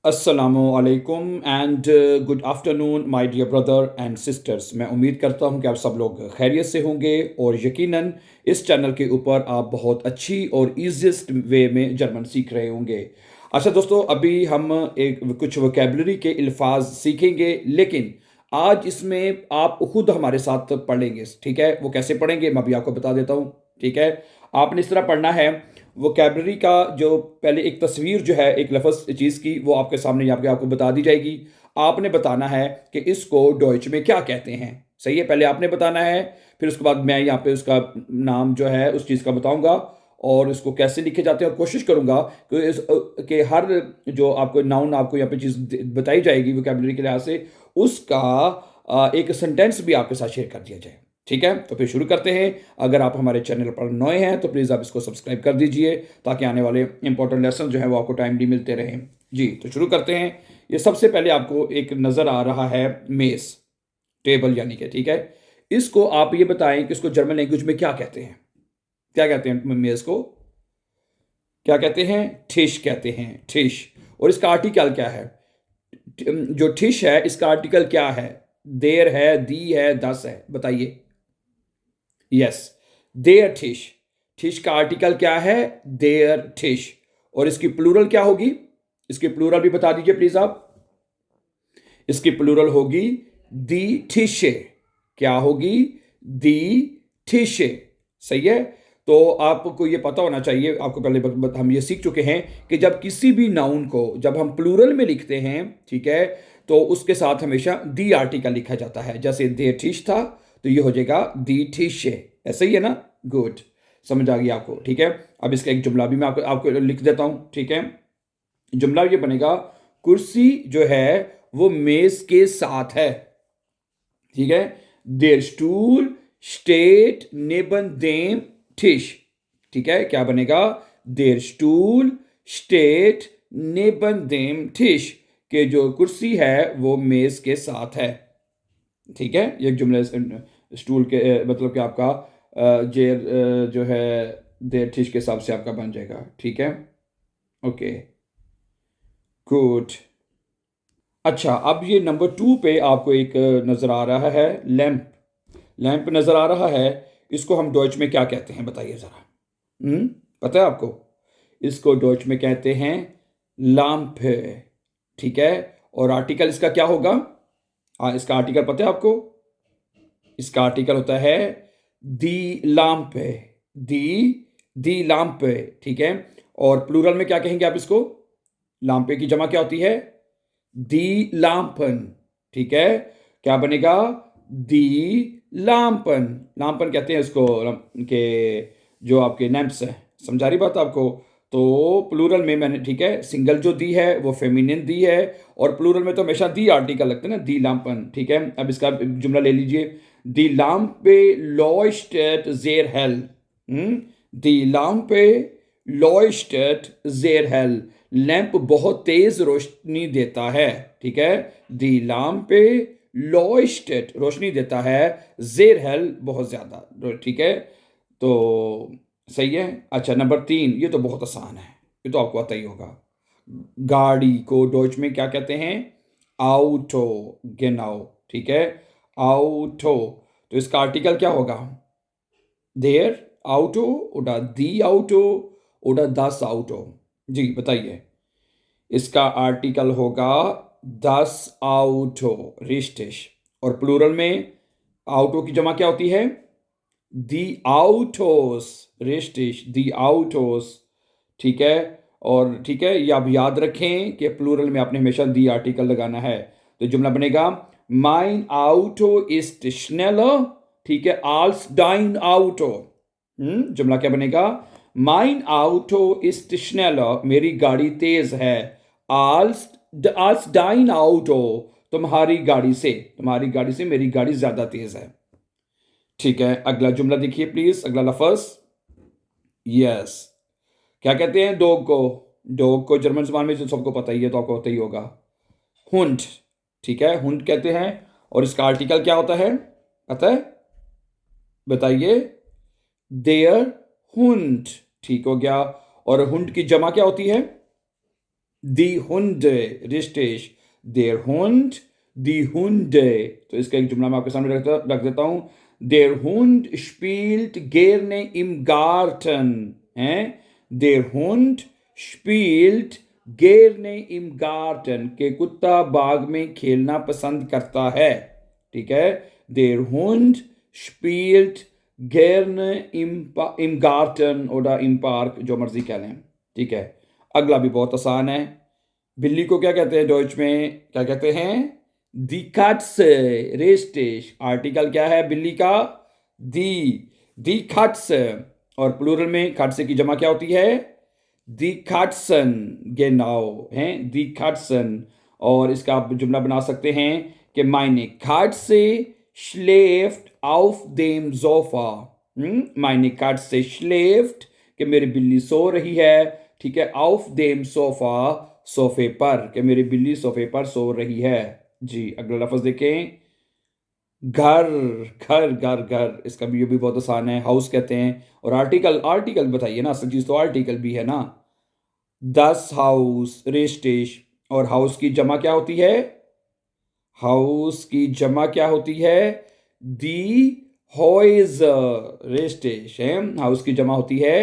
अस्सलामुअलैकुम and good afternoon my dear brother and sisters. मैं उम्मीद करता हूं कि आप सब लोग खैरियत से होंगे और यकीनन इस चैनल के ऊपर आप बहुत अच्छी और ईजीएस्ट वे में जर्मन सीख रहे होंगे। अच्छा दोस्तों, अभी हम एक कुछ वोकेबलरी के अल्फाज सीखेंगे, लेकिन आज इसमें आप खुद हमारे साथ पढ़ेंगे। ठीक है, वो कैसे पढ़ेंगे मैं अभी आपको बता देता हूँ। ठीक है, आपने इस तरह पढ़ना है। वोकेबलरी का जो पहले एक तस्वीर जो है एक लफ्ज़ चीज़ की, वो आपके सामने यहाँ पे आपको बता दी जाएगी। आपने बताना है कि इसको डॉइच में क्या कहते हैं। सही है, पहले आपने बताना है, फिर उसके बाद मैं यहाँ पे उसका नाम जो है उस चीज़ का बताऊंगा और इसको कैसे लिखे जाते हैं। और कोशिश करूंगा कि हर जो आपको नाउन आपको यहाँ पे चीज़ बताई जाएगी वोकेबलरी के लिहाज से, उसका एक सेंटेंस भी आपके साथ शेयर कर दिया जाए। ठीक है, तो फिर शुरू करते हैं। अगर आप हमारे चैनल पर नए हैं तो प्लीज़ आप इसको सब्सक्राइब कर दीजिए, ताकि आने वाले इंपॉर्टेंट लेसन जो है वो आपको टाइमली मिलते रहें। जी, तो शुरू करते हैं। ये सबसे पहले आपको एक नज़र आ रहा है मेज़, टेबल यानी कि। ठीक है, इसको आप ये बताएं कि इसको जर्मन लैंग्वेज में क्या कहते हैं। क्या कहते हैं मेज़ को? क्या कहते हैं? ठिश कहते हैं, ठिश। और इसका आर्टिकल क्या है? जो ठिश है इसका आर्टिकल क्या है? देर है, दी है, दस है, बताइए। Yes, there ठिश। ठिश का आर्टिकल क्या है? देयर ठिश। और इसकी प्लूरल क्या होगी? इसकी प्लूरल भी बता दीजिए प्लीज आप। इसकी प्लूरल होगी दी ठिशे। क्या होगी? दी ठिशे। सही है। तो आपको ये पता होना चाहिए, आपको पहले हम ये सीख चुके हैं कि जब किसी भी नाउन को जब हम प्लूरल में लिखते हैं, ठीक है, तो उसके साथ हमेशा दी आर्टिकल लिखा जाता है। जैसे देर ठिश था तो ये हो जाएगा दी ठिशे। ऐसा ही है ना? गुड, समझ आ गई आपको। ठीक है, अब इसका एक जुमला भी मैं आपको आपको लिख देता हूं। ठीक है, जुमला ये बनेगा, कुर्सी जो है वो मेज के साथ है। ठीक है, देर स्टूल स्टेट नेबन देम ठिश। ठीक है, क्या बनेगा? देर स्टूल स्टेट नेबन देम ठिश, के जो कुर्सी है वो मेज के साथ है। ठीक है, ये जुमले स्टूल के मतलब कि आपका जेर जो है देर ठिश के हिसाब से आपका बन जाएगा। ठीक है, ओके, गुड। अच्छा, अब ये नंबर 2 पे आपको एक नज़र आ रहा है लैंप। लैंप नज़र आ रहा है, इसको हम डॉइच में क्या कहते हैं बताइए ज़रा। पता है आपको? इसको डॉइच में कहते हैं लाम्प। ठीक है, और आर्टिकल इसका क्या होगा? इसका आर्टिकल पता है आपको? इसका आर्टिकल होता है दी लाम्प। दी दी लाम्प। ठीक है, और प्लूरल में क्या कहेंगे आप इसको? लाम्पे की जमा क्या होती है? दी लाम्पन। ठीक है, क्या बनेगा? दी लाम्पन। लाम्पन कहते हैं इसको के जो आपके लैंप्स है। समझा रही बात आपको? तो प्लूरल में मैंने, ठीक है, सिंगल जो दी है वो फेमिनिन दी है, और प्लूरल में तो हमेशा दी आर्टिकल लगते हैं ना, दी लाम्पन। ठीक है, अब इसका जुमला ले लीजिए। दी लाम्पे लॉयस्टेट जेर हेल। दी लाम्पे लॉयस्टेट जेर हेल। लैंप बहुत तेज रोशनी देता है। ठीक है, दी लाम्पे लॉयस्टेट रोशनी देता है, जेर हेल बहुत ज्यादा। ठीक है, तो सही है। अच्छा, नंबर 3, ये तो बहुत आसान है, ये तो आपको पता ही होगा। गाड़ी को डॉइच में क्या कहते हैं? आउटो, गेनाउ। ठीक है, आउटो। तो इसका आर्टिकल क्या होगा? देर आउटो oder दी आउटो oder das आउटो। जी बताइए। इसका आर्टिकल होगा das आउटो, रिश्टिश। और प्लूरल में आउटो की जमा क्या होती है? दी आउटोस, रिश्टिश, दी आउटोस। ठीक है, और ठीक है, ये आप याद रखें कि प्लूरल में आपने हमेशा दी आर्टिकल लगाना है। तो जुमला बनेगा माइन आउटो इस्ट schneller, ठीक है, als dein आउटो। जुमला क्या बनेगा? माइन आउटो इस्ट schneller, मेरी गाड़ी तेज है, als als dein आउटो, तुम्हारी गाड़ी से, तुम्हारी गाड़ी से मेरी गाड़ी ज्यादा तेज है। ठीक है, अगला जुमला देखिए प्लीज, अगला लफ्ज। यस, क्या कहते हैं डॉग को? डॉग को जर्मन जबान में जो सबको पता ही है, तो आपको पता ही होगा, हुंड। ठीक है, हुंड कहते हैं। और इसका आर्टिकल क्या होता है पता है? बताइए। देयर हुंड। ठीक हो गया। और हुंड की जमा क्या होती है? दी हुंडे रिश्तेश, देर हुंड, दी हुंडे। तो इसका एक जुमला मैं आपके सामने रख देता हूं। देर हुंड स्पील्ट गेरने इम गार्टन है। देर हुंड स्पील्ट गेरने इम गार्टन के कुत्ता बाग में खेलना पसंद करता है। ठीक है, देर हुंड स्पील्ट गेरने इम गार्टन oder इम पार्क, जो मर्जी कह लें। ठीक है, अगला भी बहुत आसान है। बिल्ली को क्या कहते हैं डॉइच में? क्या कहते हैं? दी कट्स रेस्टेश। आर्टिकल क्या है बिल्ली का? दी कट्स। और प्लूरल में कट्स की जमा क्या होती है? दी कट्सन। गेनाउ है, दी कट्सन। और इसका आप जुमला बना सकते हैं कि मायने Katze schläft auf dem Sofa। मायने Katze schläft कि मेरी बिल्ली सो रही है। ठीक है, auf dem Sofa सोफे पर, कि मेरी बिल्ली सोफे पर सो रही है। जी, अगला लफ्ज देखें। घर, घर घर घर, इसका भी ये भी बहुत आसान है। हाउस कहते हैं। और आर्टिकल, आर्टिकल बताइए ना, असल चीज तो आर्टिकल भी है ना। दस हाउस रेस्टेश। और हाउस की जमा क्या होती है? हाउस की जमा क्या होती है? दी हॉइज रेस्टेश है। हाउस की जमा होती है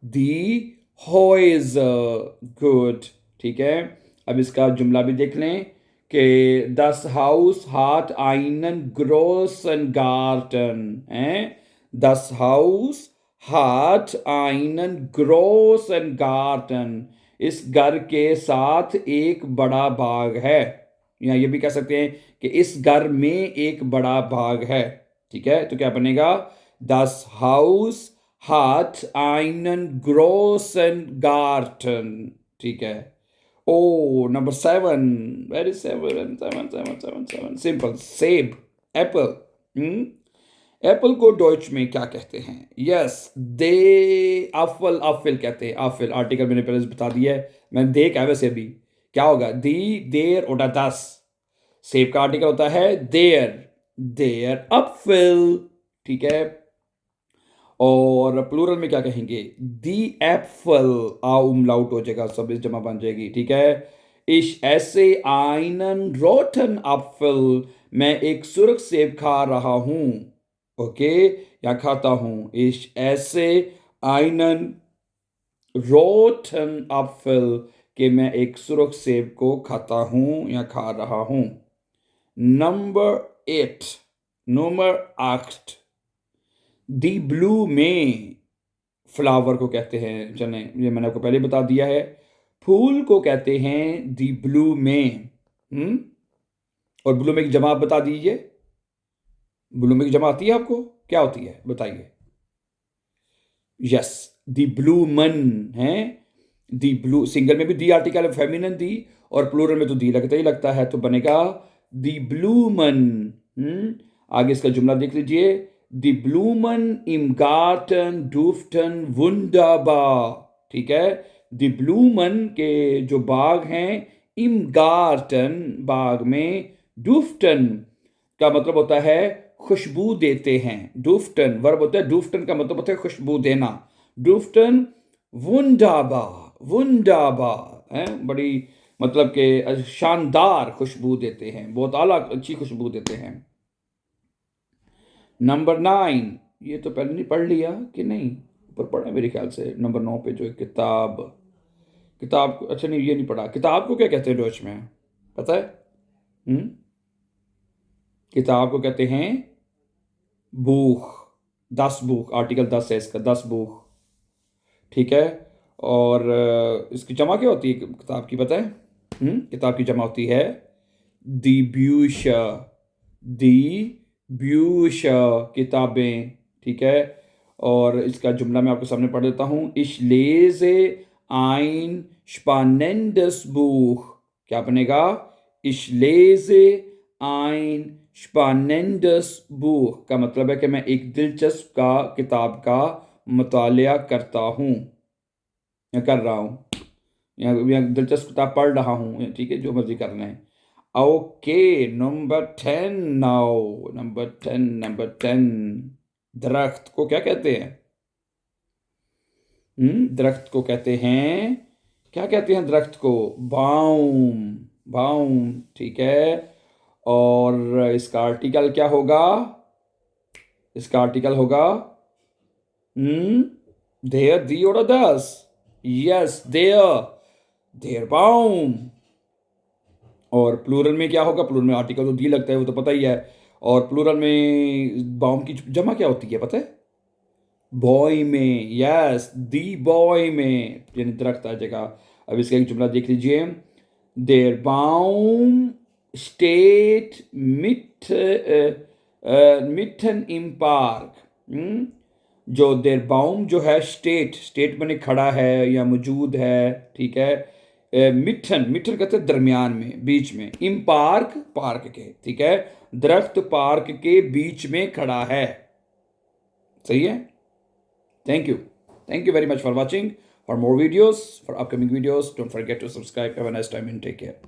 दी हॉइज। गुड। ठीक है, अब इसका जुमला भी देख लें कि दस हाउस हाट einen großen Garten है। दस हाउस हाट einen großen Garten। इस घर के साथ एक बड़ा बाग है। या ये भी कह सकते हैं कि इस घर में एक बड़ा बाग है। ठीक है, तो क्या बनेगा? Das Haus hat einen großen Garten। ठीक है। ओ number 7, very seven seven seven seven seven, simple. सेब, एप्पल। एप्पल को डॉइच में क्या कहते हैं? यस, दे अफल, अफिल कहते हैं। अफिल आर्टिकल मैंने पहले बता दिया है। मैंने दे क्या वैसे भी क्या होगा? दी, देर और दस। सेब का आर्टिकल होता है देयर, देयर अपफिल। ठीक है, और प्लूरल में क्या कहेंगे? दी एप्पल। आ उमलाउट हो जाएगा, सब इस जमा बन जाएगी। ठीक है, इश ऐसे einen roten Apfel, मैं एक सुर्ख सेब खा रहा हूं। ओके, या खाता हूं। इश ऐसे einen roten Apfel, कि मैं एक सुर्ख सेब को खाता हूं या खा रहा हूं। नंबर 8, नंबर 8, दी ब्लू में फ्लावर को कहते हैं। चलें, ये मैंने आपको पहले बता दिया है। फूल को कहते हैं दी ब्लू में। और ब्लू में की जमा आप बता दीजिए। ब्लू में की जमा आती है आपको? क्या होती है बताइए? यस, दी ब्लू मन है। दी ब्लू, सिंगल में भी दी आर्टिकल है, फेमिनिन दी, और प्लूरल में तो दी लगता ही लगता है, तो बनेगा दी ब्लूमन। आगे इसका जुमला देख लीजिए। दी ब्लूमन इम गार्टन डूफ्टन वुंडरबार। ठीक है, दी ब्लूमन के जो बाग हैं, इम गार्टन बाग में, डूफ्टन का मतलब होता है खुशबू देते हैं। डूफ्टन वर्ब होता है, डूफ्टन का मतलब होता है खुशबू देना। डूफ्टन वुंडाबा, वुंडाबा है, बड़ी मतलब के शानदार खुशबू देते हैं, बहुत आला अच्छी खुशबू देते हैं। नंबर 9, ये तो पहले नहीं पढ़ लिया कि नहीं? ऊपर पढ़ा मेरे ख्याल से। नंबर 9 पे जो है किताब, किताब अच्छा नहीं, ये नहीं पढ़ा। किताब को क्या कहते हैं डच में, पता है? किताब को कहते हैं बुख। 10 बुख, आर्टिकल 10 है इसका, 10 बुख। ठीक है, और इसकी जमा क्या होती है किताब की, पता है? किताब की जमा होती है दी ब्यूशा, दी ब्यूशा, किताबें। ठीक है, और इसका जुमला मैं आपके सामने पढ़ देता हूँ। इश लेजे ein spannendes Buch। क्या बनेगा? इश लेजे ein spannendes Buch का मतलब है कि मैं एक दिलचस्प का किताब का मुतालिया करता हूँ या कर रहा हूँ, या दिलचस्प किताब पढ़ रहा हूँ। ठीक है, जो मर्जी करना है। Okay, number 10 now, number 10, number 10, दरख्त को क्या कहते हैं? दरख्त को कहते हैं क्या कहते हैं दरख्त को? बाउम। बाउम, ठीक है। और इसका आर्टिकल क्या होगा? इसका आर्टिकल होगा देयर, दी और दस। यस, देयर बाउम। और प्लूरल में क्या होगा? प्लूरल में आर्टिकल तो दी लगता है, वो तो पता ही है। और प्लूरल में बाउम की जमा क्या होती है पता है? बॉय में। यस, दी बॉय में, यानी दरख्त आ जाएगा। अब इसका एक जुमला देख लीजिए। देयर बाउम स्टेट मिटन इम पार्क। जो देयर बाउम जो है, स्टेट बने खड़ा है या मौजूद है, ठीक है। मिठन, मिठन कहते हैं दरमियान में, बीच में। इम पार्क, पार्क के, ठीक है। दरख्त पार्क के बीच में खड़ा है। सही है। Thank you. Thank you very much for watching. For more videos, for upcoming videos, don't forget to subscribe. Have a nice time and take care.